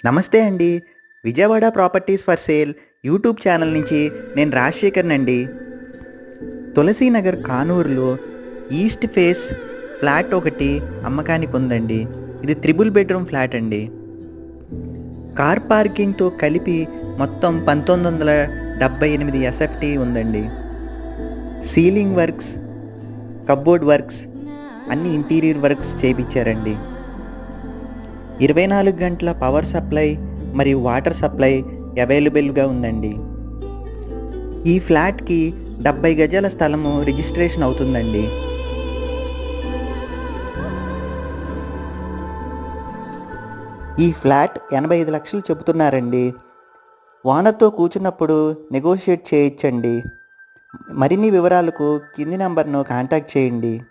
నమస్తే అండి. Vijayawada properties for sale YouTube channel నుంచి నేను రాజశేఖర్‌ని అండి. తులసీనగర్ కానూరులో ఈస్ట్ ఫేస్ ఫ్లాట్ ఒకటి అమ్మకానికి ఉందండి. ఇది త్రిబుల్ బెడ్రూమ్ ఫ్లాట్ అండి. కార్ పార్కింగ్‌తో కలిపి మొత్తం 1978 ఎస్ఎఫ్టీ ఉందండి. సీలింగ్ వర్క్స్, కప్‌బోర్డ్ వర్క్స్, అన్ని ఇంటీరియర్ వర్క్స్ చేపించారండి. 24 గంటల పవర్ సప్లై మరియు వాటర్ సప్లై అవైలబుల్గా ఉందండి. ఈ ఫ్లాట్కి 70 గజాల స్థలము రిజిస్ట్రేషన్ అవుతుందండి. ఈ ఫ్లాట్ 85 లక్షలు చెబుతున్నారండి. ఓనర్తో కూర్చున్నప్పుడు నెగోషియేట్ చేయొచ్చండి. మరిన్ని వివరాలకు కింది నంబర్ను కాంటాక్ట్ చేయండి.